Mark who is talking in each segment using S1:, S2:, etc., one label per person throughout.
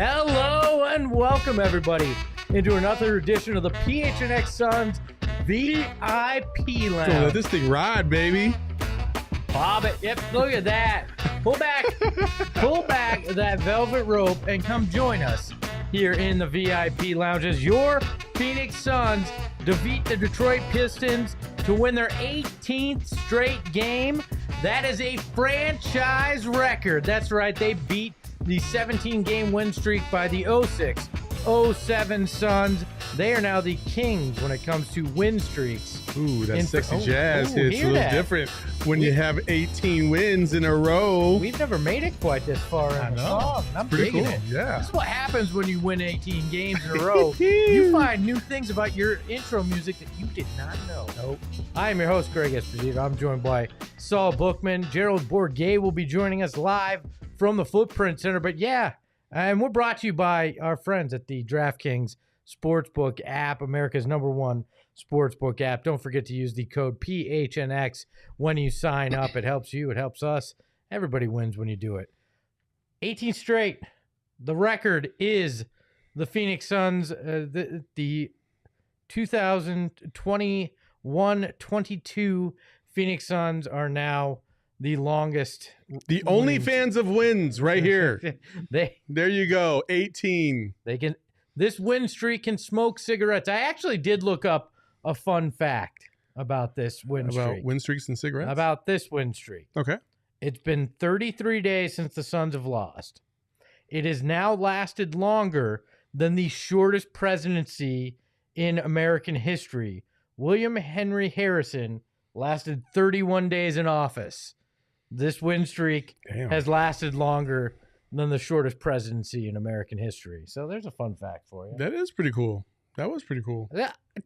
S1: Hello and welcome everybody into another edition of the PHNX Suns VIP Lounge.
S2: Let this thing ride, baby.
S1: Bob it. Yep, look at that. Pull back that velvet rope and come join us here in the VIP Lounge as your Phoenix Suns defeat the Detroit Pistons to win their 18th straight game. That is a franchise record. That's right, they beat the 17-game win streak by the 06-07 Suns. They are now the kings when it comes to win streaks.
S2: Ooh, that sexy jazz hits a little different when you have 18 wins in a row.
S1: We've never made it quite this far in the song. I'm digging it.
S2: Yeah.
S1: This is what happens when you win 18 games in a row. You find new things about your intro music that you did not know.
S2: Nope.
S1: I am your host, Greg Esposito. I'm joined by Saul Bookman. Gerald Bourguet will be joining us live from the Footprint Center. But yeah, and we're brought to you by our friends at the DraftKings Sportsbook app, America's #1 sportsbook app. Don't forget to use the code PHNX when you sign up. It helps you. It helps us. Everybody wins when you do it. 18 straight. The record is the Phoenix Suns. The 2021-22 Phoenix Suns are now the longest.
S2: The only fans of wins right here. There you go. 18.
S1: This win streak can smoke cigarettes. I actually did look up a fun fact about this win streak.
S2: About win streaks and cigarettes?
S1: About this win streak.
S2: Okay.
S1: It's been 33 days since the Suns have lost. It has now lasted longer than the shortest presidency in American history. William Henry Harrison lasted 31 days in office. This win streak has lasted longer than the shortest presidency in American history. So there's a fun fact for you.
S2: That is pretty cool. That was pretty cool.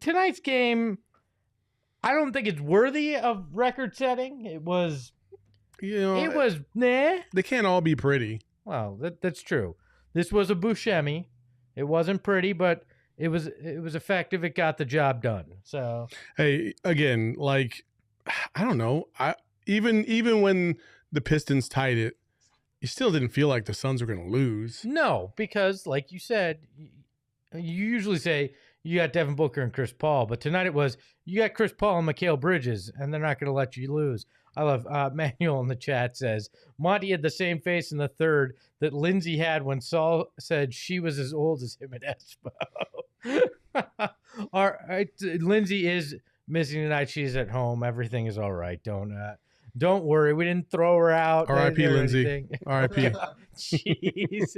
S1: Tonight's game, I don't think it's worthy of record setting. It was, nah.
S2: They can't all be pretty.
S1: Well, that's true. This was a Buscemi. It wasn't pretty, but it was effective. It got the job done. So
S2: hey, again, like, I don't know. Even when the Pistons tied it, you still didn't feel like the Suns were going to lose.
S1: No, because like you said, you usually say you got Devin Booker and Chris Paul, but tonight it was you got Chris Paul and Mikhail Bridges, and they're not going to let you lose. I love Manuel in the chat says, Monty had the same face in the third that Lindsay had when Saul said she was as old as him at Espo. All right, Lindsay is missing tonight. She's at home. Everything is all right. Don't worry. We didn't throw her out.
S2: R.I.P. Lindsay. R.I.P.
S1: Jeez.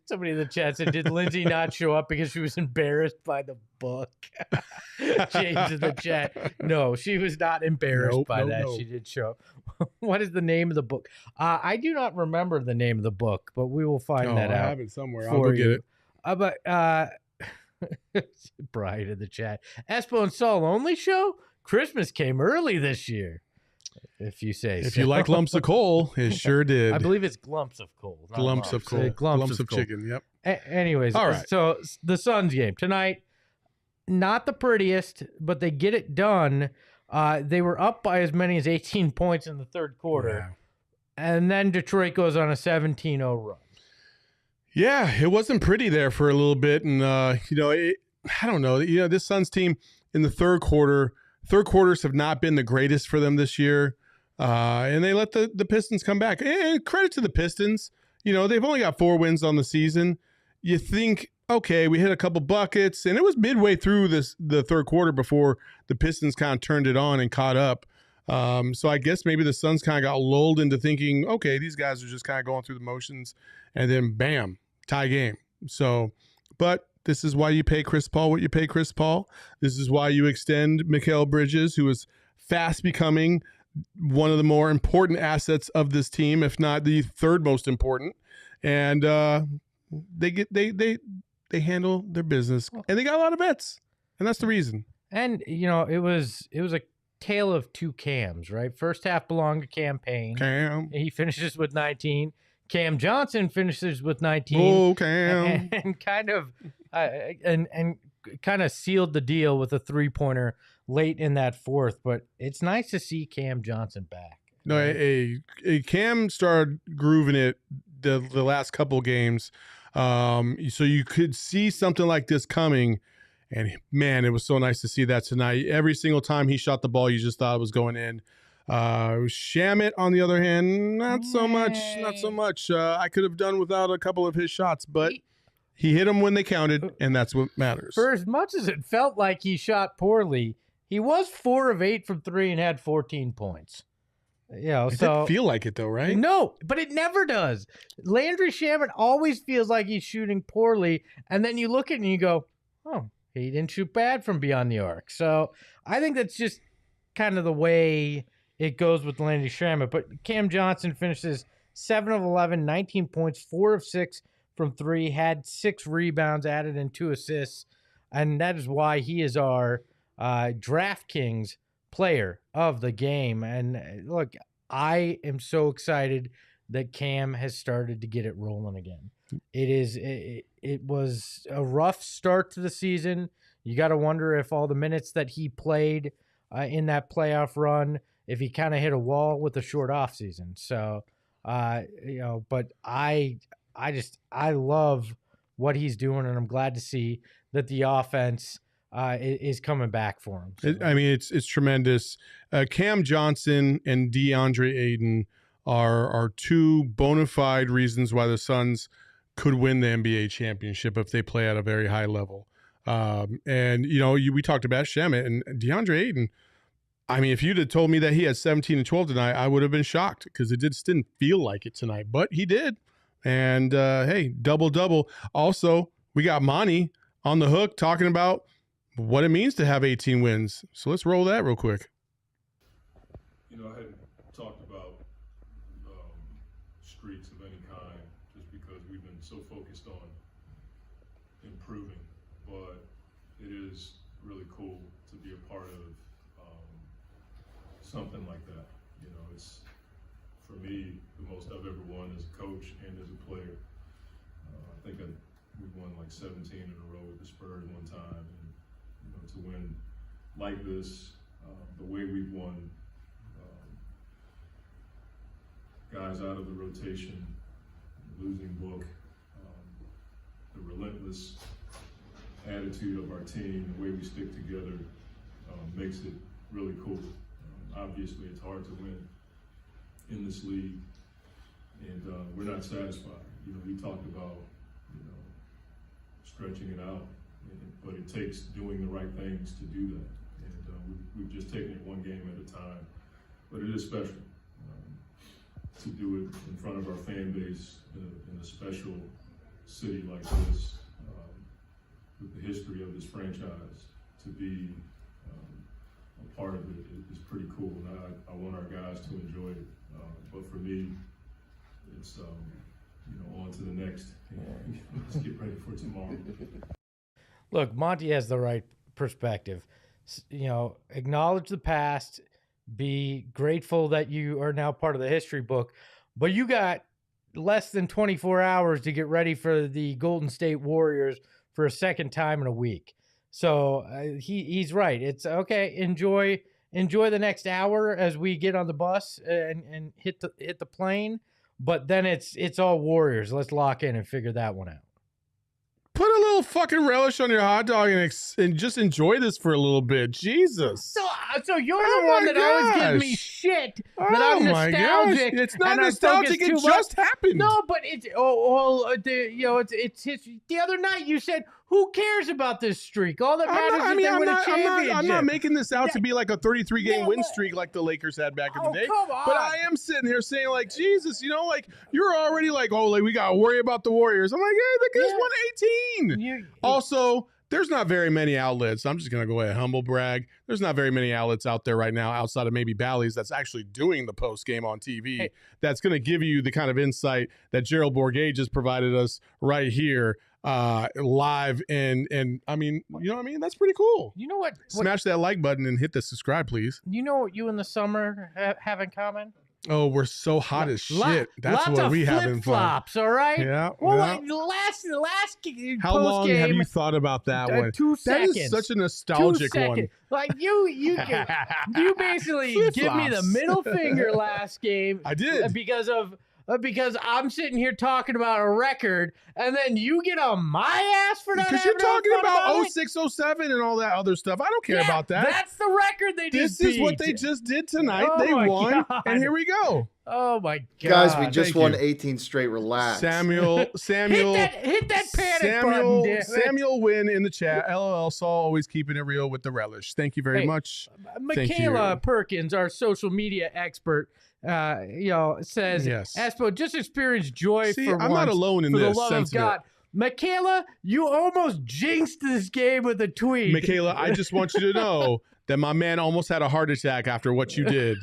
S1: Somebody in the chat said, did Lindsay not show up because she was embarrassed by the book? James in the chat. No, she was not embarrassed by that. No. She did show up. What is the name of the book? I do not remember the name of the book, but we will find that out.
S2: I have it somewhere. I'll go get it.
S1: But Brian in the chat. Espo and Saul only show? Christmas came early this year. If you say
S2: if you like lumps of coal, it sure did.
S1: I believe it's glumps of coal.
S2: Glumps of coal. Glumps of chicken, yep.
S1: Anyways, all right. So the Suns game tonight, not the prettiest, but they get it done. They were up by as many as 18 points in the third quarter. Yeah. And then Detroit goes on a 17-0 run.
S2: Yeah, it wasn't pretty there for a little bit. And, I don't know. This Suns team in the third quarters have not been the greatest for them this year. And they let the Pistons come back. And credit to the Pistons. They've only got 4 wins on the season. You think, okay, we hit a couple buckets. And it was midway through the third quarter before the Pistons kind of turned it on and caught up. So I guess maybe the Suns kind of got lulled into thinking, okay, these guys are just kind of going through the motions. And then, bam, tie game. So, but this is why you pay Chris Paul what you pay Chris Paul. This is why you extend Mikhail Bridges, who is fast becoming one of the more important assets of this team, if not the third most important. And they handle their business, and they got a lot of bets, and that's the reason.
S1: And it was a tale of two Cams, right? First half belonged to Payne.
S2: Cam.
S1: He finishes with 19. Cam Johnson finishes with 19.
S2: Oh, Cam.
S1: And kind of sealed the deal with a 3-pointer late in that fourth. But it's nice to see Cam Johnson back.
S2: No, a Cam started grooving it the last couple games. So you could see something like this coming. And, man, it was so nice to see that tonight. Every single time he shot the ball, you just thought it was going in. Shamit, on the other hand, not so much. I could have done without a couple of his shots, but he hit them when they counted, and that's what matters.
S1: For as much as it felt like he shot poorly, he was 4 of 8 from 3 and had 14 points. You know,
S2: It didn't feel like it, though, right?
S1: No, but it never does. Landry Shamet always feels like he's shooting poorly, and then you look at it and you go, oh, he didn't shoot bad from beyond the arc. So I think that's just kind of the way it goes with Landry Shamet. But Cam Johnson finishes 7 of 11, 19 points, 4 of 6 from 3, had 6 rebounds, added in 2 assists, and that is why he is our DraftKings player of the game. And look, I am so excited that Cam has started to get it rolling again. It was a rough start to the season. You got to wonder if all the minutes that he played in that playoff run, if he kind of hit a wall with a short off season. So, but I love what he's doing, and I'm glad to see that the offense is coming back for him. So.
S2: It's tremendous. Cam Johnson and DeAndre Ayton are 2 bona fide reasons why the Suns could win the NBA championship if they play at a very high level. We talked about Shamet and DeAndre Ayton. I mean, if you'd have told me that he had 17 and 12 tonight, I would have been shocked because it just didn't feel like it tonight. But he did. And, hey, double-double. Also, we got Monty on the hook talking about what it means to have 18 wins. So let's roll that real quick.
S3: I hadn't talked about streaks of any kind just because we've been so focused on improving. But it is really cool to be a part of something like that. It's, for me, the most I've ever won as a coach and as a player. I think we've won like 17 in a row with the Spurs one time. And, to win like this, the way we've won, guys out of the rotation, losing book, the relentless attitude of our team, the way we stick together, makes it really cool. Obviously, it's hard to win in this league, and we're not satisfied. We talked about, stretching it out, but it takes doing the right things to do that. And we've just taken it one game at a time, but it is special to do it in front of our fan base in a special city like this, with the history of this franchise. To be a part of it is pretty cool, and I want our guys to enjoy it. But for me, it's on to the next. Let's get ready for tomorrow.
S1: Look, Monty has the right perspective. Acknowledge the past, be grateful that you are now part of the history book, but you got less than 24 hours to get ready for the Golden State Warriors for a second time in a week. So he's right. It's okay. Enjoy the next hour as we get on the bus and hit the plane. But then it's all Warriors. Let's lock in and figure that one out.
S2: Put a little fucking relish on your hot dog and just enjoy this for a little bit. Jesus.
S1: So you're the one that always gives me shit that I'm nostalgic.
S2: It's not nostalgic. It just happened.
S1: No, but it's it's the other night you said, who cares about this streak? All that matters is they win a championship.
S2: I'm not making this out to be like a 33-game win streak like the Lakers had back in the day.
S1: Come on.
S2: But I am sitting here saying, like, Jesus, you're already like, we got to worry about the Warriors. I'm like, hey, the guys won 18. Also, there's not very many outlets. I'm just going to go ahead and humble brag. There's not very many outlets out there right now outside of maybe Bally's that's actually doing the post game on TV that's going to give you the kind of insight that Gerald Bourguet just provided us right here live. And I mean, that's pretty cool.
S1: You know what?
S2: Smash that like button and hit the subscribe, please.
S1: You know what you and the summer have in common?
S2: Oh, we're so hot as shit. That's
S1: what we have in
S2: flops,
S1: all right?
S2: Yeah.
S1: Well,
S2: yeah.
S1: Last
S2: How long have you thought about that one?
S1: 2 seconds.
S2: That is such a nostalgic
S1: 2 seconds.
S2: one.
S1: Like you basically give me the middle finger last game.
S2: I did.
S1: Because of because I'm sitting here talking about a record, and then you get on my ass for not
S2: Because
S1: having
S2: you're talking
S1: fun
S2: about
S1: it?
S2: 06, 07 and all that other stuff. I don't care about that.
S1: That's the record they just
S2: This is what
S1: beat.
S2: they just did tonight.
S1: Oh
S2: They
S1: my
S2: won,
S1: God.
S2: and here we go.
S1: Oh my God.
S4: Guys, we just
S2: thank
S4: won
S2: you.
S4: 18 straight. Relax.
S2: Samuel,
S1: hit that panic button, damn it.
S2: Samuel win in the chat. LOL, Saul always keeping it real with the relish. Thank you very
S1: Hey,
S2: much. Thank
S1: Michaela
S2: you.
S1: Perkins, our social media expert, says,
S2: Yes.
S1: Espo, just experience joy
S2: See,
S1: for
S2: I'm
S1: once,
S2: not alone in
S1: for
S2: this
S1: the love
S2: sense
S1: of God. Michaela, you almost jinxed this game with a tweet.
S2: Michaela, I just want you to know that my man almost had a heart attack after what you did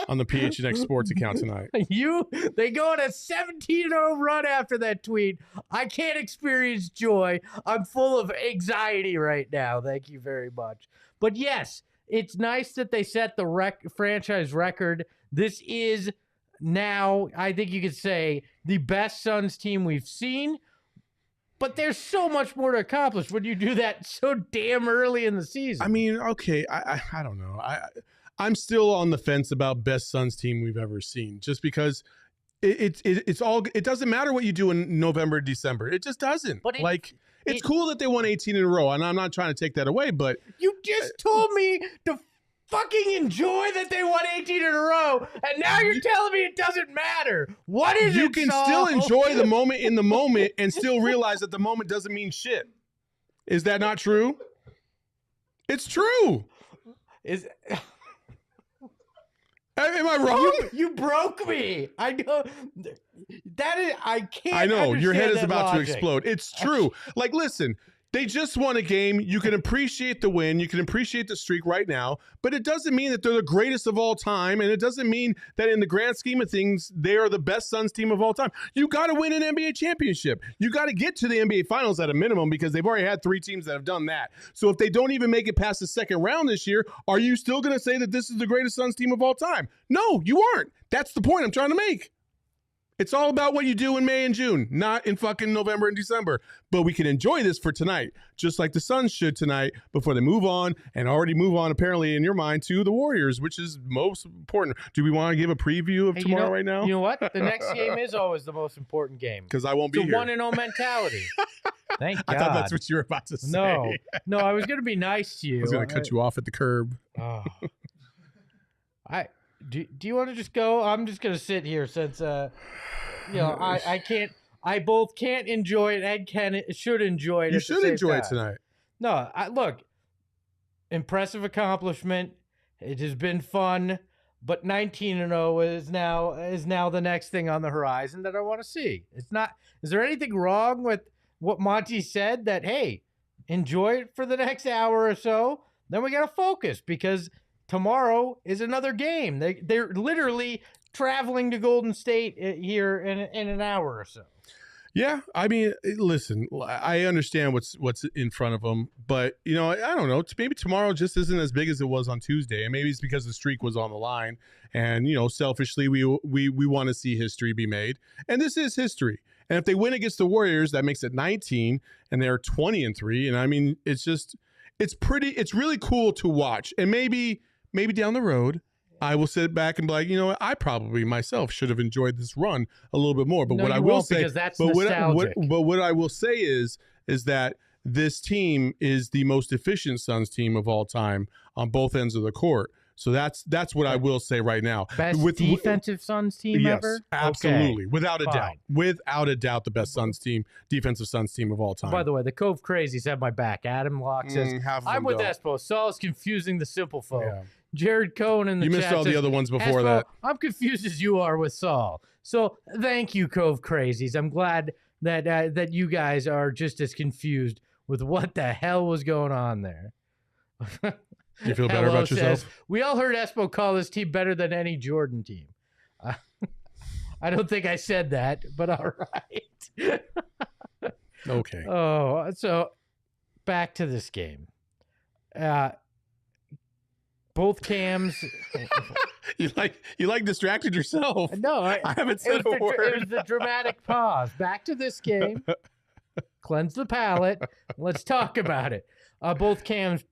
S2: on the PHNX Sports account tonight.
S1: They go on a 17-0 run after that tweet. I can't experience joy. I'm full of anxiety right now. Thank you very much. But yes, it's nice that they set the franchise record. This is now, I think you could say, the best Suns team we've seen. But there's so much more to accomplish when you do that so damn early in the season.
S2: I mean, okay, I don't know. I'm still on the fence about best Suns team we've ever seen, just because it's all. It doesn't matter what you do in November, December. It just doesn't.
S1: But
S2: it's cool that they won 18 in a row, and I'm not trying to take that away. But
S1: you just told me to fucking enjoy that they won 18 in a row, and now you're telling me it doesn't matter. What is
S2: you
S1: it,
S2: can
S1: Saul?
S2: still enjoy the moment in the moment and still realize that the moment doesn't mean shit. Is that not true? It's true. Am I wrong?
S1: You broke me. I know that is. I can't.
S2: I know your head
S1: understand
S2: is
S1: that
S2: about to
S1: logic.
S2: explode. It's true. Like, listen, they just won a game. You can appreciate the win. You can appreciate the streak right now, but it doesn't mean that they're the greatest of all time. And it doesn't mean that in the grand scheme of things, they are the best Suns team of all time. You got to win an NBA championship. You got to get to the NBA finals at a minimum, because they've already had 3 teams that have done that. So if they don't even make it past the second round this year, are you still going to say that this is the greatest Suns team of all time? No, you aren't. That's the point I'm trying to make. It's all about what you do in May and June, not in fucking November and December. But we can enjoy this for tonight, just like the Suns should tonight, before they move on, and already move on, apparently, in your mind, to the Warriors, which is most important. Do we want to give a preview of tomorrow right now?
S1: You know what? The next game is always the most important game.
S2: Because I won't be
S1: it's
S2: here.
S1: a 1-0 mentality. Thank God.
S2: I thought that's what you were about to say.
S1: No, I was going to be nice to you.
S2: I was going to cut you off at the curb.
S1: Oh. Do you want to just go? I'm just going to sit here since I can't. I both can't enjoy it and should enjoy it.
S2: You
S1: at the
S2: should
S1: same
S2: enjoy it
S1: time.
S2: tonight.
S1: No, look, impressive accomplishment. It has been fun, but 19-0 is now the next thing on the horizon that I want to see. It's not. Is there anything wrong with what Monty said? That hey, enjoy it for the next hour or so. Then we got to focus, because tomorrow is another game. They're literally traveling to Golden State here in an hour or so.
S2: Yeah, I mean, listen, I understand what's in front of them, but I don't know. Maybe tomorrow just isn't as big as it was on Tuesday, and maybe it's because the streak was on the line, and selfishly we want to see history be made, and this is history. And if they win against the Warriors, that makes it 19, and they're 20-3, and I mean, it's really cool to watch, and maybe down the road, I will sit back and be like, what? I probably myself should have enjoyed this run a little bit more. But
S1: No,
S2: what
S1: you
S2: I will
S1: won't,
S2: say,
S1: because that's
S2: but
S1: nostalgic.
S2: what I will say is that this team is the most efficient Suns team of all time on both ends of the court. So that's what I will say right now.
S1: Best defensive Suns team ever?
S2: Absolutely.
S1: Okay.
S2: Without a
S1: Fine.
S2: doubt. Without a doubt, the best defensive Suns team of all time.
S1: By the way, the Cove Crazies have my back. Adam Locke says,
S2: half of them
S1: I'm with
S2: don't.
S1: Espo. Saul is confusing the simple folk.
S2: Yeah.
S1: Jared Cohen in the
S2: You
S1: chat
S2: missed all
S1: says,
S2: the other ones before
S1: Espo,
S2: that.
S1: I'm confused as you are with Saul. So thank you, Cove Crazies. I'm glad that you guys are just as confused with what the hell was going on there.
S2: You feel better about yourself?
S1: Says, we all heard Espo call this team better than any Jordan team. I don't think I said that, but all right.
S2: Okay.
S1: Oh, so back to this game. Both cams.
S2: You distracted yourself.
S1: No,
S2: I haven't said a word.
S1: It was the dramatic pause. Back to this game. Cleanse the palate. Let's talk about it. Both cams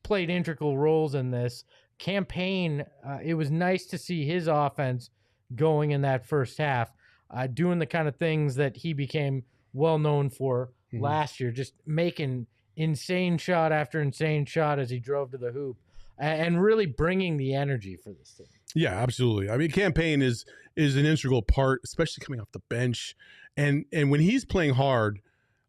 S1: played integral roles in this campaign. It was nice to see his offense going in that first half, doing the kind of things that he became well known for last year, just making insane shot after insane shot as he drove to the hoop, and really bringing the energy for this team.
S2: Yeah, absolutely. I mean, Cam Payne is an integral part, especially coming off the bench, and when he's playing hard,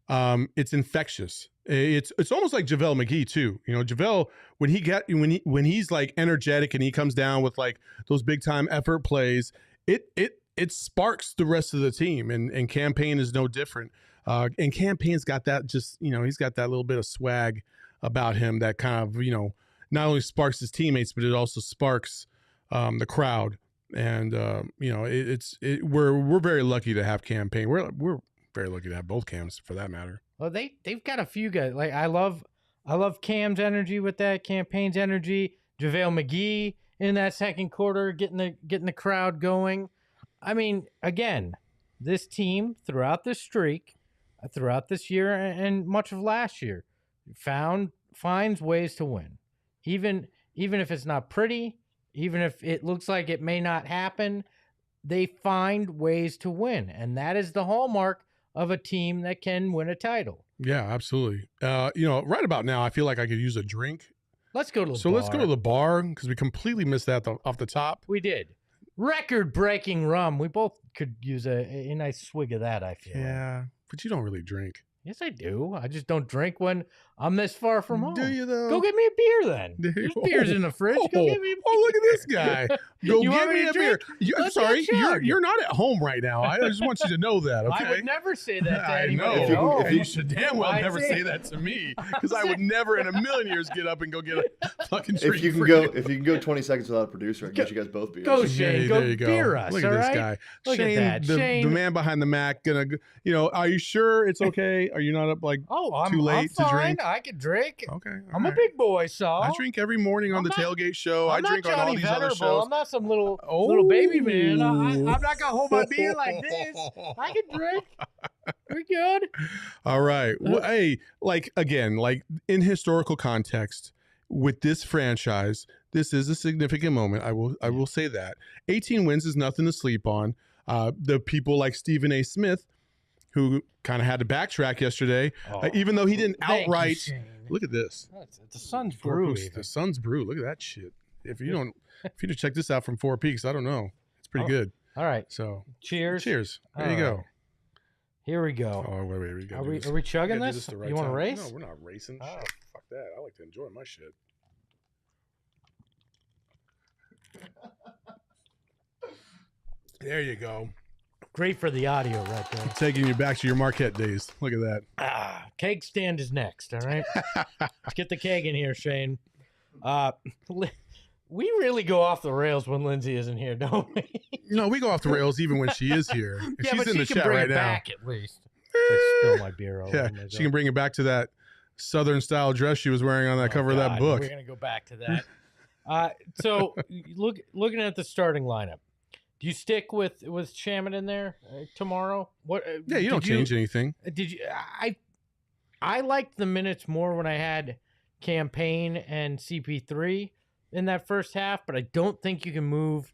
S2: it's infectious. It's almost like JaVale McGee too. You know, JaVale, when he's like energetic and he comes down with like those big time effort plays, it sparks the rest of the team, and Cam Payne is no different. And Cam Payne's got that, just, you know, he's got that little bit of swag about him that kind of, you know, not only sparks his teammates, but it also sparks the crowd. And you know, we're very lucky to have Cam Payne. We're very lucky to have both Cams, for that matter.
S1: Well, they've got a few guys. Like I love Cam's energy with that, Cam Payne's energy, JaVale McGee in that second quarter, getting the crowd going. I mean, again, this team throughout this streak, throughout this year and much of last year, finds ways to win. Even if it's not pretty, even if it looks like it may not happen, they find ways to win. And that is the hallmark of a team that can win a title.
S2: Yeah, absolutely. You know, right about now, I feel like I could use a drink.
S1: Let's go to the bar.
S2: Let's go to the bar, because we completely missed that off the top.
S1: We did. Record-breaking rum. We both could use a nice swig of that, I feel.
S2: Yeah, but you don't really drink.
S1: Yes, I do. I just don't drink when I'm this far from home.
S2: Do you, though?
S1: Go get me a beer, then. There's beers in the fridge. Go get me a beer.
S2: Oh, look at this guy. Go
S1: You
S2: get
S1: want me
S2: me
S1: to
S2: a beer.
S1: drink?
S2: I'm
S1: Let's
S2: sorry,
S1: get a chug.
S2: you're not at home right now. I just want you to know that, okay?
S1: I would never say that to
S2: I
S1: anybody.
S2: know.
S1: at
S2: You
S1: home.
S2: should damn well
S1: I'd
S2: never say that to me, because I would never in a million years get up and go get a fucking drink.
S4: If you can go 20 seconds without a producer, I can get you guys both beers.
S1: Go, Shane.
S2: There you go.
S1: Beer us,
S2: Look
S1: all
S2: at this
S1: right?
S2: guy.
S1: Look
S2: Shane,
S1: at that.
S2: the man behind the Mac, gonna, you know, are you sure it's okay? Are you not up like too late
S1: I'm
S2: to
S1: fine.
S2: drink?
S1: I can drink.
S2: Okay. all
S1: I'm a
S2: right.
S1: big boy, Saul.
S2: I drink every morning on
S1: I'm
S2: the
S1: not-
S2: tailgate show.
S1: I'm
S2: I drink
S1: not
S2: on all
S1: Johnny
S2: these other
S1: Venerable.
S2: shows.
S1: I'm not some little baby man. I'm not gonna hold my beer like this. I can drink. We're good.
S2: All right. Well, hey, like, again, like in historical context, with this franchise, this is a significant moment. I will say that 18 wins is nothing to sleep on. The people like Stephen A. Smith, who kind of had to backtrack yesterday, even though he didn't
S1: Thank you,
S2: outright.
S1: Shane.
S2: Look at this.
S1: The Sun's brew.
S2: The Sun's brew. Look at that shit. If you to check this out from Four Peaks, I don't know. It's pretty good.
S1: All right.
S2: So
S1: Cheers.
S2: cheers. There
S1: All
S2: you go.
S1: right. Here we go.
S2: Oh, wait. We
S1: Are we chugging this?
S2: the right
S1: You want to
S2: time.
S1: race?
S2: No, we're not racing.
S1: Oh.
S2: Shit, fuck that. I like to enjoy my shit. There you go.
S1: Great for the audio right there.
S2: Taking you back to your Marquette days. Look at that.
S1: Keg stand is next, all right? Let's get the keg in here, Shane. We really go off the rails when Lindsay isn't here, don't we?
S2: No, we go off the rails even when she is here.
S1: Yeah,
S2: She's
S1: but
S2: in
S1: she
S2: the
S1: can
S2: chat
S1: bring
S2: right
S1: it
S2: now.
S1: back at least. I spill my beer over
S2: Yeah,
S1: myself.
S2: she can bring it back to that Southern style dress she was wearing on that cover of that
S1: God,
S2: book.
S1: We're gonna go back to that. So, looking at the starting lineup, do you stick with Shaman in there tomorrow? What?
S2: Yeah, you don't change anything.
S1: Did you? I liked the minutes more when I had Cam Payne and CP3 in that first half, but I don't think you can move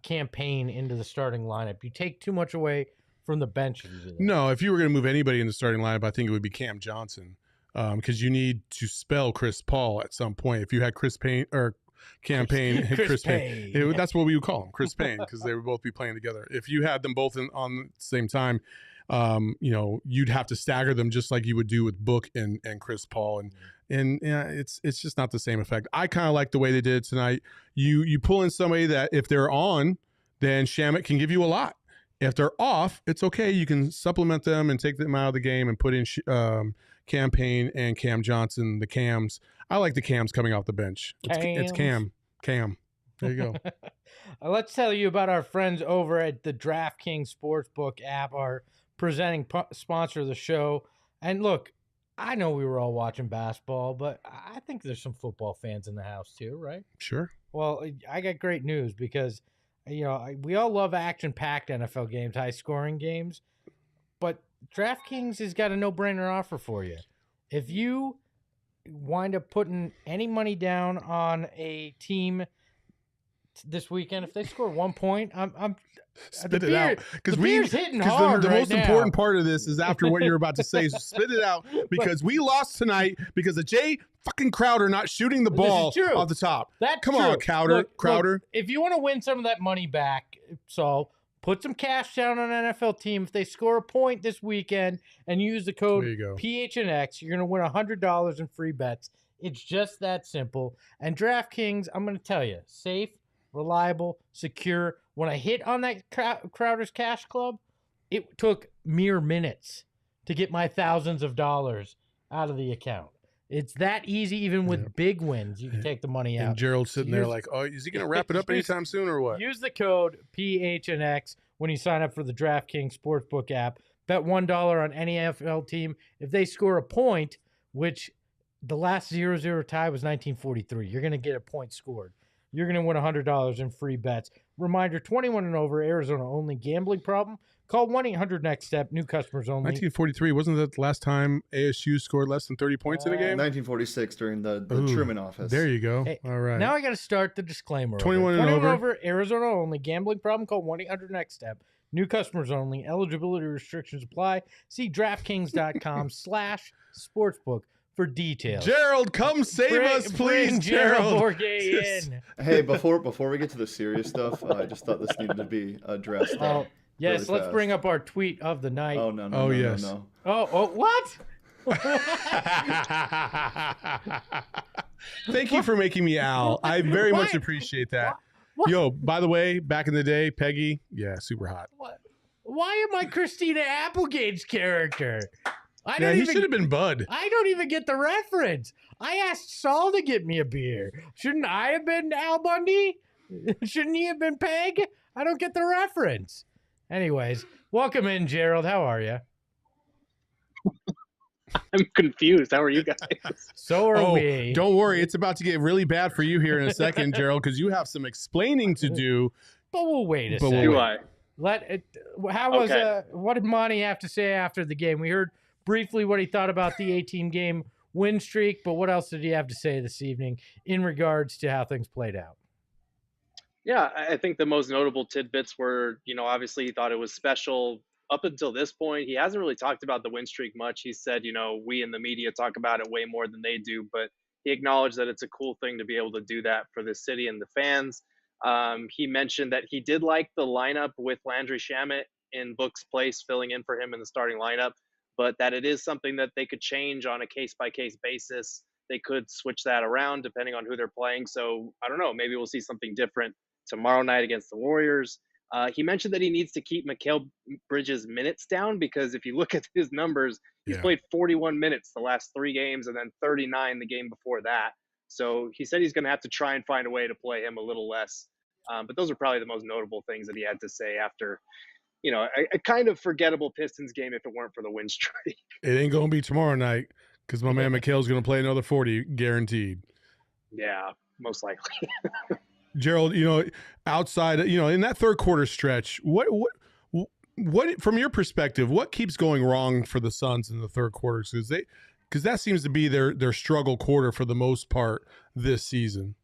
S1: Cam Payne into the starting lineup. You take too much away from the bench. If you do that.
S2: No, if you were going to move anybody in the starting lineup, I think it would be Cam Johnson, because you need to spell Chris Paul at some point. If you had Chris Payne or Cam Payne and Chris Payne, that's what we would call him, Chris Payne, because they would both be playing together. If you had them both on the same time, you know, you'd have to stagger them just like you would do with Book and Chris Paul, and yeah, it's just not the same effect. I kind of like the way they did it tonight. You pull in somebody that if they're on, then Shamet can give you a lot. If they're off, it's okay. You can supplement them and take them out of the game and put in Cam Payne and Cam Johnson, the Cams. I like the Cams coming off the bench. It's Cam. There you go.
S1: Let's tell you about our friends over at the DraftKings Sportsbook app, our presenting sponsor of the show. And look, I know we were all watching basketball, but I think there's some football fans in the house too, right?
S2: Sure.
S1: Well, I got great news because, you know, we all love action-packed NFL games, high-scoring games, but DraftKings has got a no-brainer offer for you. If you wind up putting any money down on a team this weekend. If they score 1 point, I'm
S2: Spit it out, because
S1: beer's hitting hard
S2: the
S1: right
S2: most
S1: now.
S2: important part of this is after what you're about to say. So spit it out, because we lost tonight because of Jay fucking Crowder not shooting the ball
S1: true.
S2: off the top.
S1: That's
S2: Come
S1: true.
S2: on, Crowder.
S1: Look, if you want to win some of that money back, Saul, put some cash down on an NFL team. If they score a point this weekend and use the code
S2: There you go.
S1: PHNX, you're going to win $100 in free bets. It's just that simple. And DraftKings, I'm going to tell you, safe, reliable, secure. When I hit on that Crowder's Cash Club, it took mere minutes to get my thousands of dollars out of the account. It's that easy, even with big wins. You can take the money out.
S2: And Gerald's sitting there like, oh, is he going to wrap it up anytime soon or what?
S1: Use the code PHNX when you sign up for the DraftKings Sportsbook app. Bet $1 on any NFL team. If they score a point, which the last 0-0 tie was 1943, you're going to get a point scored. You're going to win $100 in free bets. Reminder, 21 and over, Arizona only. Gambling problem? Call 1-800-NEXT-STEP. New customers only.
S2: 1943, wasn't that the last time ASU scored less than 30 points in a game?
S4: 1946 during the Truman office.
S2: There you go.
S1: Hey,
S2: all right.
S1: Now I got to start the disclaimer.
S2: 21 and over.
S1: Arizona only. Gambling problem? Call 1-800-NEXT-STEP. New customers only. Eligibility restrictions apply. See DraftKings.com/sportsbook for details.
S2: Gerald, come save us, please,
S1: bring
S2: Gerald.
S1: Bourguet in.
S4: Hey, before we get to the serious stuff, I just thought this needed to be addressed.
S1: Oh, yes,
S4: really
S1: let's
S4: fast.
S1: bring up our tweet of the night.
S4: Oh, no.
S2: Oh, yes.
S4: No.
S1: Oh, what?
S2: Thank you for making me Al. I very much appreciate that.
S1: What?
S2: Yo, by the way, back in the day, Peggy, yeah, super hot.
S1: What? Why am I Christina Applegate's character?
S2: He should have been Bud.
S1: I don't even get the reference. I asked Saul to get me a beer. Shouldn't I have been Al Bundy? Shouldn't he have been Peg? I don't get the reference. Anyways, welcome in, Gerald. How are you?
S5: I'm confused. How are you guys?
S1: So are we.
S2: Don't worry. It's about to get really bad for you here in a second, Gerald, because you have some explaining to do.
S1: But we'll wait a
S2: But
S1: second.
S2: we'll
S5: Do I?
S1: What did Monty have to say after the game? We heard briefly what he thought about the 18-game win streak, but what else did he have to say this evening in regards to how things played out?
S5: Yeah, I think the most notable tidbits were, obviously he thought it was special up until this point. He hasn't really talked about the win streak much. He said, we in the media talk about it way more than they do, but he acknowledged that it's a cool thing to be able to do that for the city and the fans. He mentioned that he did like the lineup with Landry Shamet in Book's place, filling in for him in the starting lineup, but that it is something that they could change on a case-by-case basis. They could switch that around depending on who they're playing. So I don't know, maybe we'll see something different tomorrow night against the Warriors. He mentioned that he needs to keep Mikhail Bridges' minutes down, because if you look at his numbers, he's played 41 minutes the last 3 games and then 39 the game before that. So he said he's going to have to try and find a way to play him a little less. But those are probably the most notable things that he had to say after, a kind of forgettable Pistons game if it weren't for the win streak.
S2: It ain't going to be tomorrow night because my man Mikhail's going to play another 40, guaranteed.
S5: Yeah, most likely.
S2: Gerald, outside, in that third quarter stretch, what from your perspective, what keeps going wrong for the Suns in the third quarter? Because that seems to be their struggle quarter for the most part this season.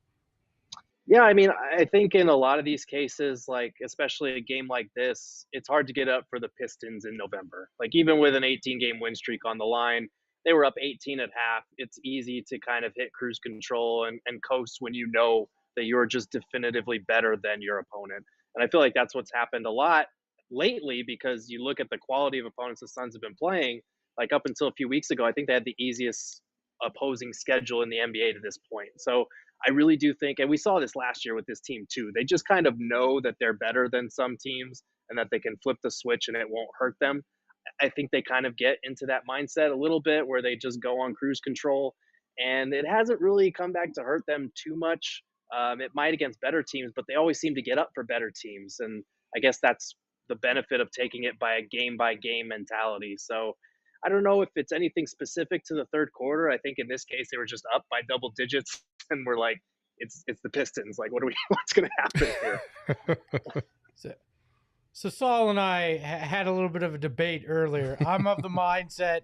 S5: Yeah, I think in a lot of these cases, like especially a game like this, it's hard to get up for the Pistons in November. Like even with an 18-game win streak on the line, they were up 18 at half. It's easy to kind of hit cruise control and coast when you know that you're just definitively better than your opponent. And I feel like that's what's happened a lot lately, because you look at the quality of opponents the Suns have been playing. Like up until a few weeks ago, I think they had the easiest opposing schedule in the NBA to this point. So I really do think, and we saw this last year with this team too, they just kind of know that they're better than some teams and that they can flip the switch and it won't hurt them. I think they kind of get into that mindset a little bit where they just go on cruise control, and it hasn't really come back to hurt them too much. It might against better teams, but they always seem to get up for better teams. And I guess that's the benefit of taking it by game mentality. So I don't know if it's anything specific to the third quarter. I think in this case, they were just up by double digits and we're like, it's the Pistons. Like, what's going to happen here?
S1: So Saul and I had a little bit of a debate earlier. I'm of the mindset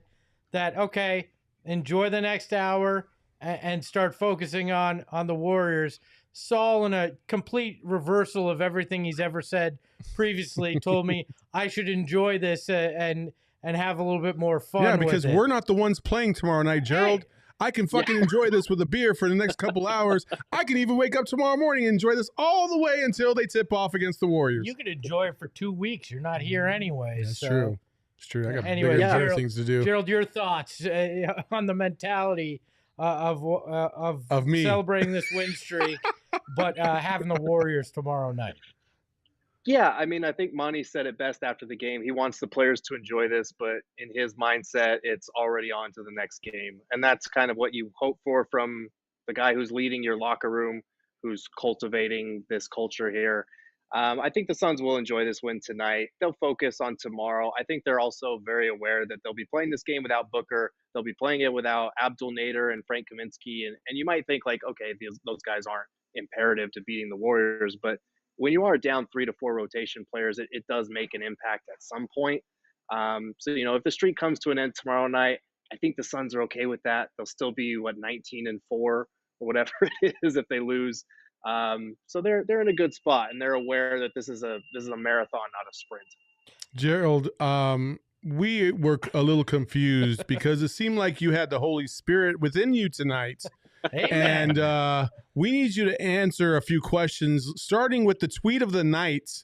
S1: that, okay, enjoy the next hour and start focusing on the Warriors. Saul, in a complete reversal of everything he's ever said previously, told me I should enjoy this and have a little bit more fun.
S2: Yeah, because
S1: with it.
S2: we're not the ones playing tomorrow night, Gerald.
S1: Hey.
S2: I can fucking enjoy this with a beer for the next couple hours. I can even wake up tomorrow morning and enjoy this all the way until they tip off against the Warriors.
S1: You can enjoy it for 2 weeks. You're not here anyway.
S2: That's
S1: so.
S2: true. It's true. I got
S1: Anyway,
S2: bigger and better
S1: Gerald-
S2: things to do.
S1: Gerald, your thoughts on the mentality of
S2: me
S1: celebrating this win streak, but having the Warriors tomorrow night.
S5: Yeah, I mean, I think Monty said it best after the game. He wants the players to enjoy this, but in his mindset, it's already on to the next game. And that's kind of what you hope for from the guy who's leading your locker room, who's cultivating this culture here. I think the Suns will enjoy this win tonight. They'll focus on tomorrow. I think they're also very aware that they'll be playing this game without Booker. They'll be playing it without Abdul Nader and Frank Kaminsky. And you might think like, okay, those guys aren't imperative to beating the Warriors, but when you are down 3 to 4 rotation players, it does make an impact at some point. So, if the streak comes to an end tomorrow night, I think the Suns are okay with that. They'll still be 19-4 or whatever it is if they lose. So they're in a good spot, and they're aware that this is a marathon, not a sprint.
S2: Gerald, we were a little confused because it seemed like you had the Holy Spirit within you tonight.
S1: Amen.
S2: And we need you to answer a few questions, starting with the tweet of the night.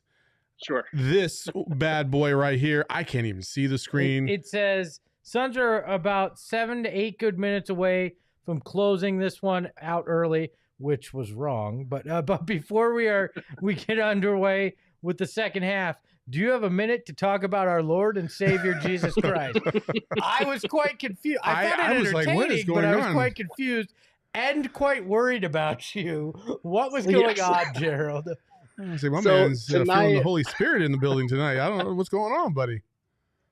S5: Sure.
S2: This bad boy right here. I can't even see the screen.
S1: It says Suns are about 7 to 8 good minutes away from closing this one out early, which was wrong. But before we get underway with the second half, do you have a minute to talk about our Lord and Savior Jesus Christ? I was quite confused. I thought it
S2: was like, what is
S1: entertaining, but I was
S2: going on?
S1: quite confused and quite worried about you. What was going
S5: Yes.
S1: on, Gerald?
S2: I say, my
S5: So
S2: man's feeling the
S5: tonight-
S2: Holy Spirit in the building tonight. I don't know what's going on, buddy.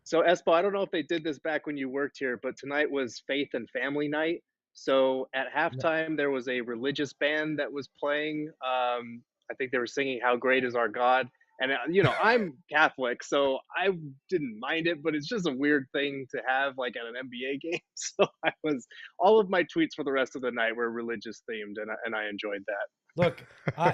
S5: So Espo, I don't know if they did this back when you worked here, but tonight was Faith and Family Night. So at halftime, there was a religious band that was playing. I think they were singing "How Great Is Our God." And, I'm Catholic, so I didn't mind it, but it's just a weird thing to have like at an NBA game. So all of my tweets for the rest of the night were religious themed, and I enjoyed that.
S1: Look,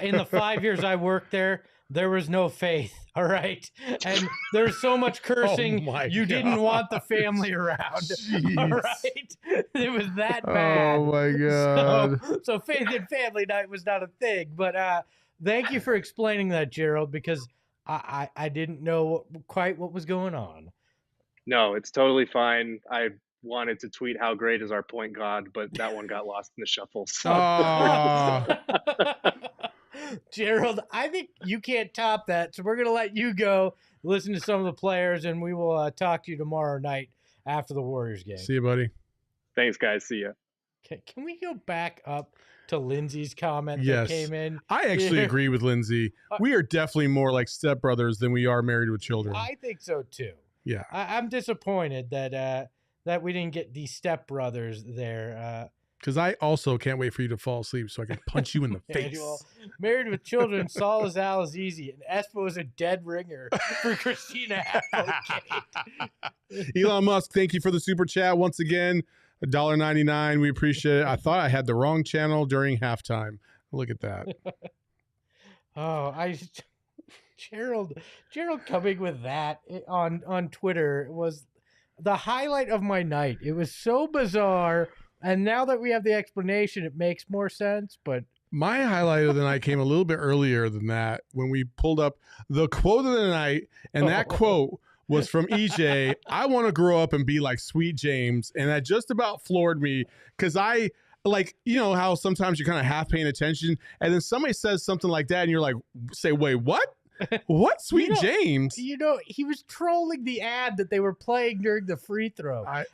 S1: in the 5 years I worked there was no faith, all right? And there's so much cursing,
S2: my
S1: you didn't want the family around, all
S2: Jeez.
S1: right? It was that bad.
S2: Oh, my God.
S1: So faith and family night was not a thing. But thank you for explaining that, Gerald, because I didn't know quite what was going on.
S5: No, it's totally fine. I wanted to tweet "How great is our point guard," but that one got lost in the shuffle. So.
S2: Oh.
S1: Gerald, I think you can't top that, so we're going to let you go listen to some of the players, and we will talk to you tomorrow night after the Warriors game.
S2: See you, buddy.
S5: Thanks, guys. See ya.
S1: Can we go back up to Lindsay's comment
S2: Yes.
S1: that came in?
S2: I actually
S1: Yeah.
S2: agree with Lindsay. We are definitely more like stepbrothers than we are married with children.
S1: I think so, too.
S2: Yeah.
S1: I'm disappointed that we didn't get the stepbrothers there.
S2: Because I also can't wait for you to fall asleep so I can punch you in the face.
S1: Well, married with children, Saul is Al Azizi, and Espo is a dead ringer for Christina Applegate.
S2: Elon Musk, thank you for the super chat once again. $1.99. We appreciate it. I thought I had the wrong channel during halftime. Look at that.
S1: Gerald coming with that on Twitter was the highlight of my night. It was so bizarre, and now that we have the explanation, it makes more sense. But
S2: My highlight of the night came a little bit earlier than that when we pulled up the quote of the night, and that quote was from EJ. I want to grow up and be like Sweet James, and that just about floored me because I like, how sometimes you're kind of half paying attention, and then somebody says something like that, and you're like, say, wait, what? What? Sweet James?
S1: he was trolling the ad that they were playing during the free throw. I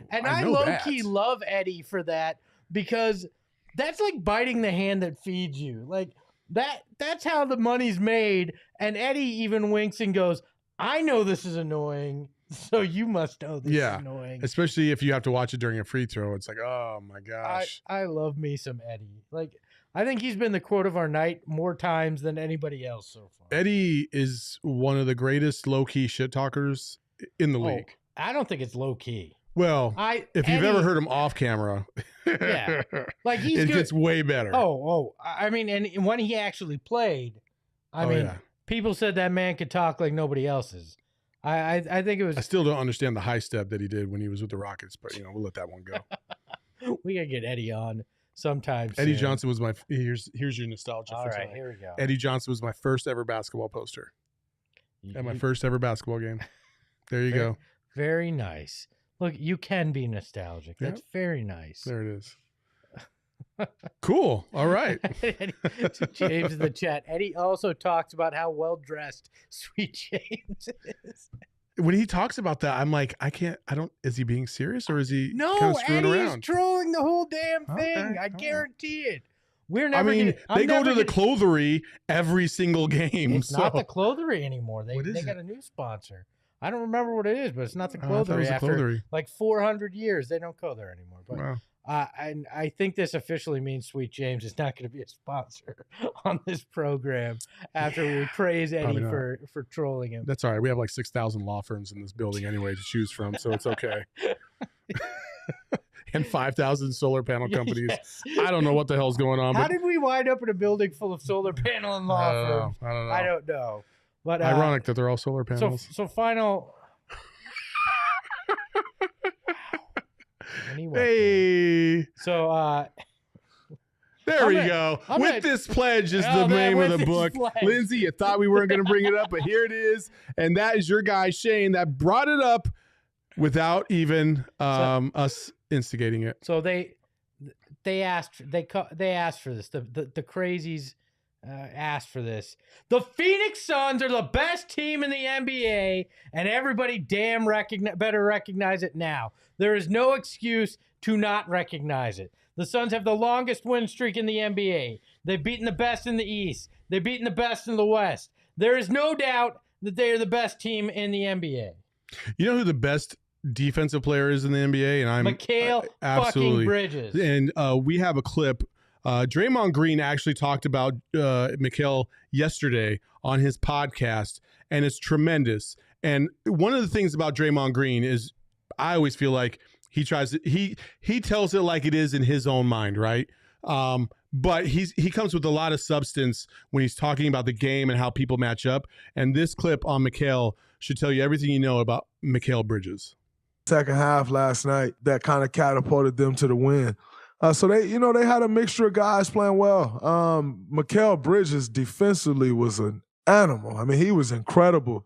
S2: know
S1: low-key
S2: that.
S1: love Eddie for that because that's like biting the hand that feeds you. Like that's how the money's made. And Eddie even winks and goes, I know this is annoying, so you must know this is annoying.
S2: Especially if you have to watch it during a free throw. It's like, oh my gosh.
S1: I love me some Eddie. Like, I think he's been the quote of our night more times than anybody else so far.
S2: Eddie is one of the greatest low-key shit talkers in the league.
S1: I don't think it's low key.
S2: Well, if you've ever heard him off camera,
S1: yeah, like he's
S2: it
S1: good.
S2: gets way better.
S1: I mean, and when he actually played, I mean, people said that man could talk like nobody else's. I think it was.
S2: I still don't understand the high step that he did when he was with the Rockets, but we'll let that one go.
S1: We gotta get Eddie on sometime.
S2: Eddie
S1: soon.
S2: Johnson was my here's your nostalgia.
S1: All
S2: for
S1: right,
S2: tonight.
S1: here we go.
S2: Eddie Johnson was my first ever basketball poster at my first ever basketball game. There you go.
S1: Very nice. Look, you can be nostalgic. That's very nice.
S2: There it is. Cool. All right.
S1: James in the chat. Eddie also talks about how well dressed Sweet James is.
S2: When he talks about that, I'm like, is he being serious or is he
S1: No,
S2: kind of screwing
S1: Eddie
S2: around?
S1: is trolling the whole damn thing.
S2: Okay,
S1: I guarantee it. We're
S2: I
S1: never
S2: mean, they go to the clothery every single game.
S1: It's not the clothery anymore. They got a new sponsor. I don't remember what it is, but it's not the clothery. After like 400 years, they don't go there anymore. But
S2: wow.
S1: and I think this officially means Sweet James is not going to be a sponsor on this program after we praise Eddie for trolling him.
S2: That's all right. We have like 6,000 law firms in this building anyway to choose from, so it's okay. And 5,000 solar panel companies. Yes. I don't know what the hell's going on.
S1: How did we wind up in a building full of solar panel and law firms? I don't know. But
S2: ironic that they're all solar panels.
S1: So final. Anyway,
S2: hey.
S1: So
S2: there we go. With this pledge is the name of the book. Lindsay, you thought we weren't going to bring it up, but here it is. And that is your guy Shane that brought it up without even us instigating it.
S1: So they asked for this. The crazies asked for this. The Phoenix Suns are the best team in the NBA, and everybody better recognize it now. There is no excuse to not recognize it. The Suns have the longest win streak in the NBA. They've beaten the best in the East. They've beaten the best in the West. There is no doubt that they are the best team in the NBA.
S2: You know who the best defensive player is in the NBA? And I'm
S1: Mikhail fucking Bridges.
S2: And we have a clip. Draymond Green actually talked about Mikhail yesterday on his podcast, and it's tremendous. And one of the things about Draymond Green is I always feel like he tells it like it is in his own mind, right? But he comes with a lot of substance when he's talking about the game and how people match up. And this clip on Mikhail should tell you everything you know about Mikhail Bridges.
S6: Second half last night that kind of catapulted them to the win. So they had a mixture of guys playing well. Mikhail Bridges defensively was an animal. I mean, he was incredible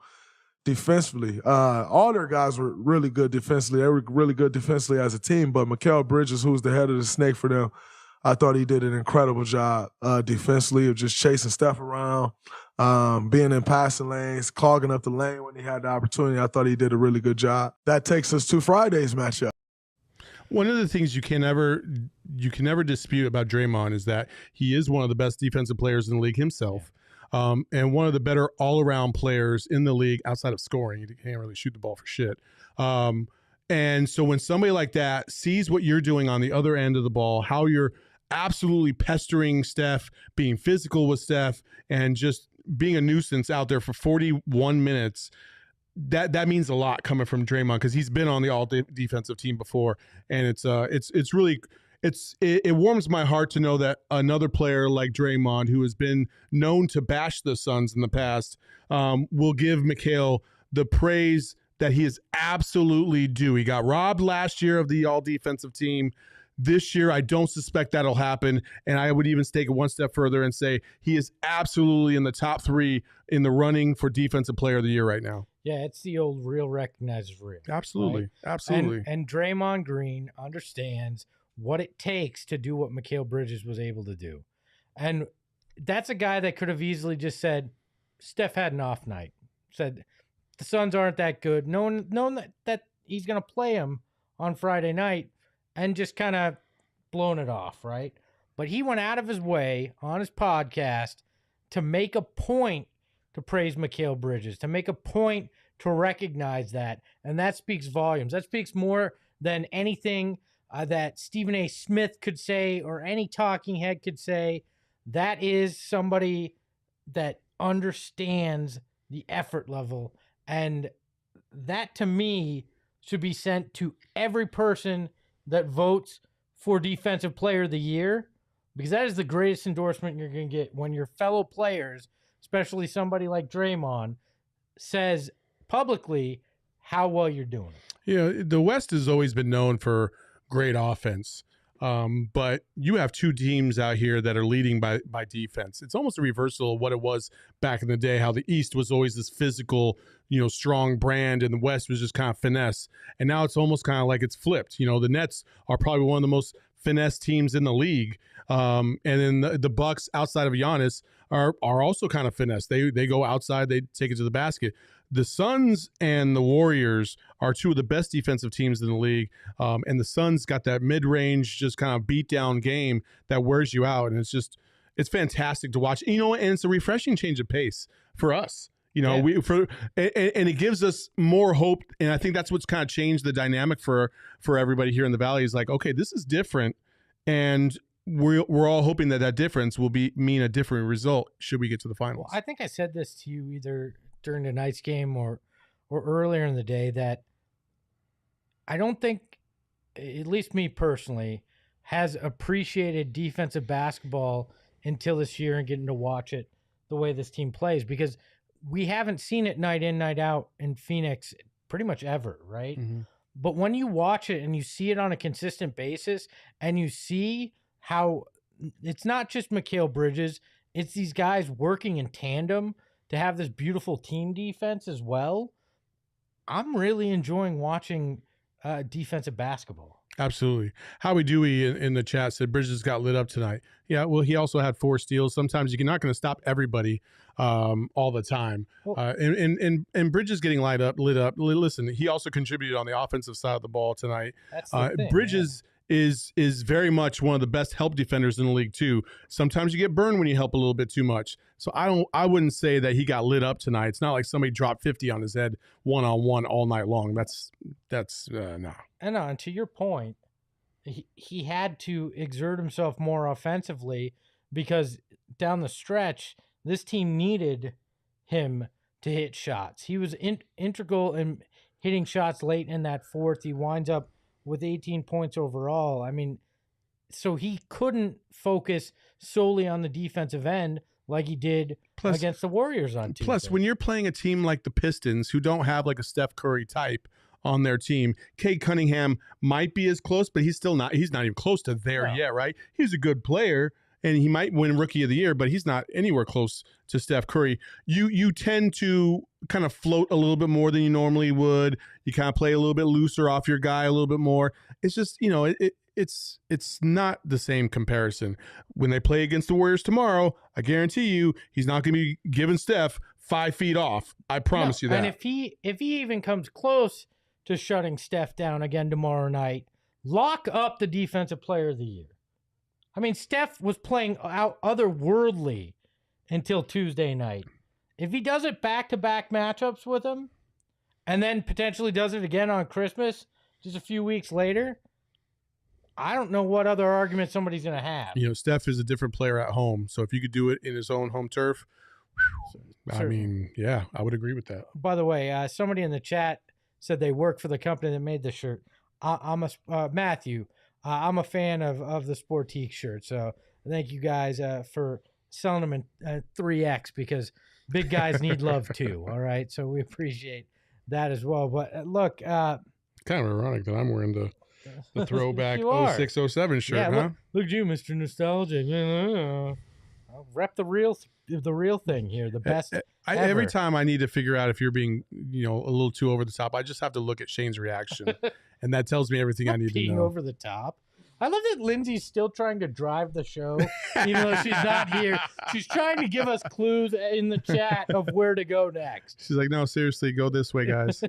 S6: defensively. All their guys were really good defensively. They were really good defensively as a team, but Mikhail Bridges, who was the head of the snake for them, I thought he did an incredible job defensively of just chasing Steph around, being in passing lanes, clogging up the lane when he had the opportunity. I thought he did a really good job. That takes us to Friday's matchup.
S2: One of the things you can never dispute about Draymond is that he is one of the best defensive players in the league himself, and one of the better all-around players in the league outside of scoring. He can't really shoot the ball for shit. And so when somebody like that sees what you're doing on the other end of the ball, how you're absolutely pestering Steph, being physical with Steph, and just being a nuisance out there for 41 minutes, that means a lot coming from Draymond, because he's been on the all defensive team before, and it warms my heart to know that another player like Draymond, who has been known to bash the Suns in the past, will give Mikhail the praise that he is absolutely due. He got robbed last year of the all defensive team. This year, I don't suspect that'll happen, and I would even take it one step further and say he is absolutely in the top 3 in the running for Defensive Player of the Year right now.
S1: Yeah, it's the old real recognizes real.
S2: Absolutely,
S1: right?
S2: absolutely.
S1: And Draymond Green understands what it takes to do what Mikhail Bridges was able to do. And that's a guy that could have easily just said, Steph had an off night. Said, the Suns aren't that good. Knowing that he's going to play him on Friday night, and just kind of blown it off, right? But he went out of his way on his podcast to make a point to praise Mikhail Bridges, to make a point to recognize that. And that speaks volumes. That speaks more than anything that Stephen A. Smith could say or any talking head could say. That is somebody that understands the effort level. And that, to me, should be sent to every person that votes for Defensive Player of the Year, because that is the greatest endorsement you're going to get when your fellow players, especially somebody like Draymond, says publicly how well you're doing.
S2: The West has always been known for great offense. But you have two teams out here that are leading by defense. It's almost a reversal of what it was back in the day, how the East was always this physical, strong brand, and the West was just kind of finesse. And now it's almost kind of like it's flipped. The Nets are probably one of the most finesse teams in the league. And then the Bucks, outside of Giannis, are also kind of finesse. They go outside, they take it to the basket. The Suns and the Warriors are two of the best defensive teams in the league, and the Suns got that mid-range, just kind of beat-down game that wears you out, and it's fantastic to watch. And it's a refreshing change of pace for us. And it gives us more hope, and I think that's what's kind of changed the dynamic for everybody here in the Valley. Is like, okay, this is different, and we're all hoping that difference will mean a different result should we get to the finals.
S1: Well, I think I said this to you either during tonight's game or earlier in the day, that I don't think, at least me personally, has appreciated defensive basketball until this year and getting to watch it the way this team plays, because we haven't seen it night in, night out in Phoenix pretty much ever, right? Mm-hmm. But when you watch it and you see it on a consistent basis, and you see how it's not just Mikhail Bridges, it's these guys working in tandem to have this beautiful team defense as well, I'm really enjoying watching defensive basketball.
S2: Absolutely. Howie Dewey in the chat said Bridges got lit up tonight. Yeah, well, he also had 4 steals. Sometimes you're not going to stop everybody all the time. Well, and Bridges getting lit up. Listen, he also contributed on the offensive side of the ball tonight.
S1: That's the thing,
S2: Bridges is very much one of the best help defenders in the league too. Sometimes you get burned when you help a little bit too much. So I wouldn't say that he got lit up tonight. It's not like somebody dropped 50 on his head one-on-one all night long. That's no.
S1: And to your point, he had to exert himself more offensively, because down the stretch, this team needed him to hit shots. He was integral in hitting shots late in that fourth. He winds up with 18 points overall. I mean, so he couldn't focus solely on the defensive end like he did against the Warriors on Tuesday.
S2: Plus, when you're playing a team like the Pistons, who don't have like a Steph Curry type on their team, Cade Cunningham might be as close, but he's not even close to there yet, right? He's a good player, and he might win Rookie of the Year, but he's not anywhere close to Steph Curry. You tend to kind of float a little bit more than you normally would. You kind of play a little bit looser off your guy a little bit more. It's just, it's not the same comparison. When they play against the Warriors tomorrow, I guarantee you he's not going to be giving Steph 5 feet off. I promise you that.
S1: And if he even comes close to shutting Steph down again tomorrow night, lock up the Defensive Player of the Year. I mean, Steph was playing out otherworldly until Tuesday night. If he does it back-to-back matchups with him, and then potentially does it again on Christmas just a few weeks later, I don't know what other argument somebody's going to have.
S2: Steph is a different player at home, so if you could do it in his own home turf, I mean, yeah, I would agree with that.
S1: By the way, somebody in the chat said they work for the company that made the shirt. Matthew. I'm a fan of the Sportique shirt, so thank you guys for selling them in 3X, because big guys need love too. All right, so we appreciate that as well. But look, kind
S2: of ironic that I'm wearing the throwback 06-07 shirt, huh?
S1: Look at you, Mr. Nostalgic. I'll rep the real thing here, the best.
S2: Every time I need to figure out if you're being, a little too over the top, I just have to look at Shane's reaction, and that tells me everything I need to know.
S1: Being over the top. I love that Lindsay's still trying to drive the show, even though she's not here. She's trying to give us clues in the chat of where to go next.
S2: She's like, no, seriously, go this way, guys.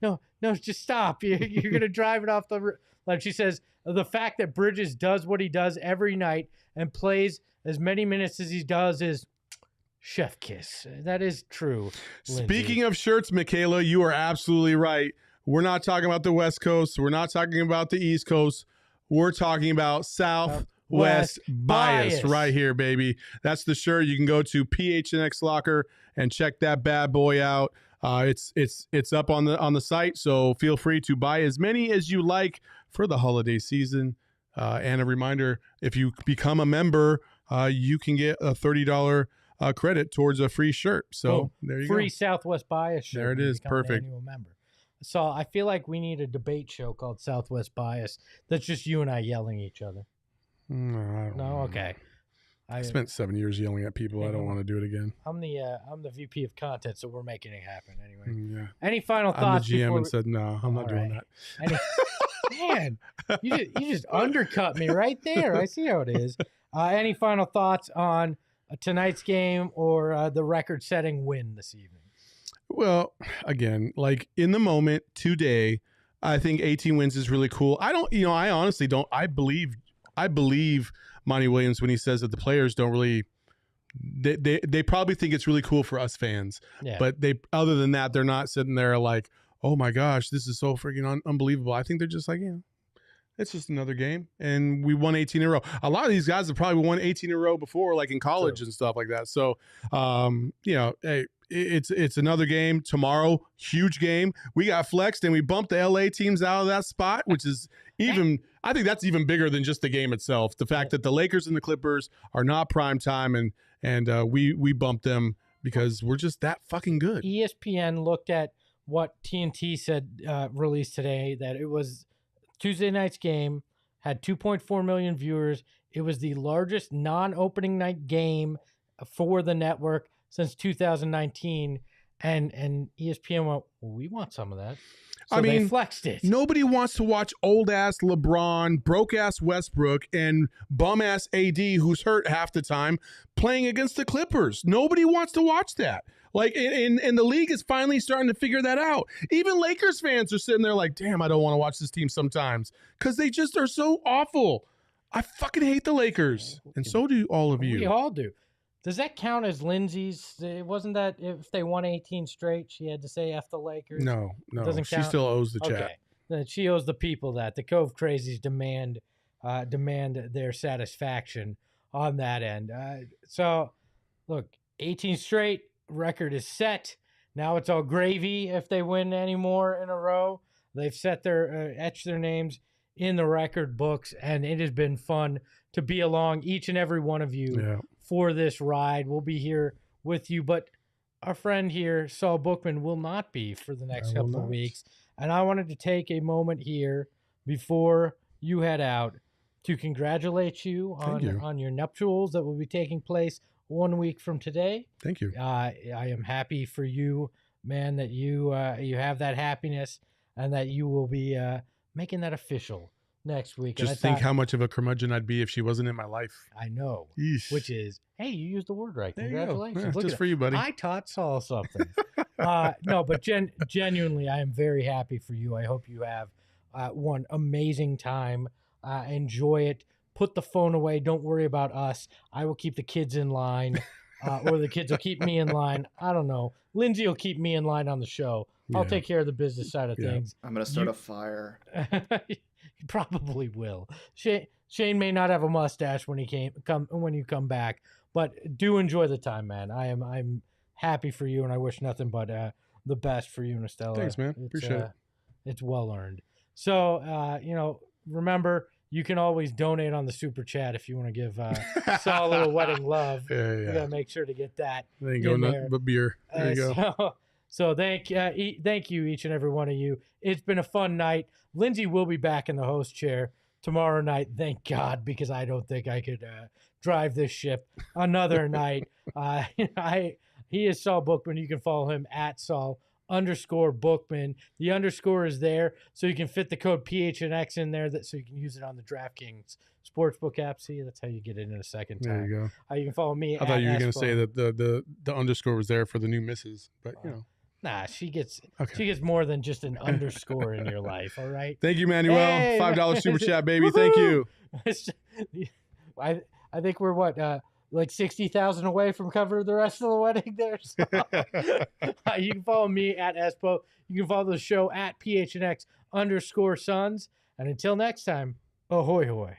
S1: no, just stop. You're going to drive it off the... Like she says, the fact that Bridges does what he does every night and plays as many minutes as he does is chef kiss. That is true, Lindsay.
S2: Speaking of shirts, Michaela, you are absolutely right. We're not talking about the West Coast. We're not talking about the East Coast. We're talking about Southwest bias right here, baby. That's the shirt. You can go to PHNX Locker and check that bad boy out. It's up on the site, so feel free to buy as many as you like for the holiday season. And a reminder, if you become a member, you can get a $30 credit towards a free shirt. So there you
S1: free
S2: go.
S1: Southwest Bias shirt.
S2: There it is.
S1: Become an
S2: Perfect.
S1: annual member. So I feel like we need a debate show called Southwest Bias. That's just you and I yelling at each other. No, okay.
S2: I spent 7 years yelling at people. I don't want to do it again.
S1: I'm the VP of content, so we're making it happen anyway.
S2: Yeah.
S1: Any final
S2: I'm
S1: thoughts?
S2: the GM
S1: before
S2: and said, no, I'm not doing that.
S1: Man, you just undercut me right there. I see how it is. Any final thoughts on tonight's game or the record-setting win this evening?
S2: Well, again, like in the moment today, I think 18 wins is really cool. I honestly don't. I believe Monty Williams when he says that the players don't really. They probably think it's really cool for us fans, but other than that, they're not sitting there like, oh my gosh, this is so freaking unbelievable. I think they're just like, it's just another game, and we won 18 in a row. A lot of these guys have probably won 18 in a row before, like in college and stuff like that. So, hey, it's another game tomorrow. Huge game. We got flexed, and we bumped the LA teams out of that spot, which is I think that's even bigger than just the game itself. The fact that the Lakers and the Clippers are not prime time, and we bumped them because we're just that fucking good.
S1: ESPN looked at what TNT said released today, that it was Tuesday night's game, had 2.4 million viewers. It was the largest non-opening night game for the network since 2019. And ESPN went, well, we want some of that. So they flexed it.
S2: Nobody wants to watch old-ass LeBron, broke-ass Westbrook, and bum-ass AD, who's hurt half the time, playing against the Clippers. Nobody wants to watch that. Like, and the league is finally starting to figure that out. Even Lakers fans are sitting there like, damn, I don't want to watch this team sometimes because they just are so awful. I fucking hate the Lakers, and so do all of you.
S1: We all do. Does that count as Lindsay's? Wasn't that if they won 18 straight, she had to say F the Lakers?
S2: No.
S1: Doesn't
S2: She
S1: count?
S2: still owes the chat.
S1: Okay. Then she owes the people that. The Cove Crazies demand their satisfaction on that end. So, look, 18 straight, record is set. Now it's all gravy if they win any more in a row. They've set etched their names in the record books, and it has been fun to be along, each and every one of you, for this ride. We'll be here with you, but our friend here, Saul Bookman, will not be for the next couple of weeks. And I wanted to take a moment here before you head out to congratulate you on your nuptials that will be taking place 1 week from today.
S2: Thank you.
S1: I am happy for you, man, that you have that happiness and that you will be making that official next week.
S2: Just think how much of a curmudgeon I'd be if she wasn't in my life.
S1: I know.
S2: Yeesh.
S1: Which is, hey, you used the word right.
S2: There
S1: Congratulations.
S2: you go.
S1: Look
S2: Just
S1: at
S2: for you, buddy.
S1: I taught Saul something. No, but genuinely, I am very happy for you. I hope you have one amazing time. Enjoy it. Put the phone away. Don't worry about us. I will keep the kids in line, or the kids will keep me in line. I don't know. Lindsay will keep me in line on the show. I'll take care of the business side of things.
S4: I'm going to start a fire.
S1: You probably will. Shane may not have a mustache when you come back, but do enjoy the time, man. I'm happy for you, and I wish nothing but the best for you and Estella.
S2: Thanks, man. Appreciate it.
S1: It's well earned. So remember, you can always donate on the super chat if you want to give Saul a little wedding love. You gotta make sure to get that.
S2: There you go, nothing but beer. There you go.
S1: So thank you, each and every one of you. It's been a fun night. Lindsay will be back in the host chair tomorrow night. Thank God, because I don't think I could drive this ship another night. He is Saul Bookman. You can follow him at Saul_Bookman. The underscore is there, so you can fit the code PHNX in there, so you can use it on the DraftKings Sportsbook app. See, that's how you get it in a second time.
S2: There you go.
S1: You can follow me.
S2: I thought you were going to say that the underscore was there for the new missus, but
S1: Nah, she gets more than just an underscore in your life. All right.
S2: Thank you, Manuel.
S1: Hey,
S2: $5 super chat, baby. Thank you.
S1: I think we're like 60,000 away from covering the rest of the wedding there. So. You can follow me at Espo. You can follow the show at PHNX_Sons. And until next time, ahoy hoy.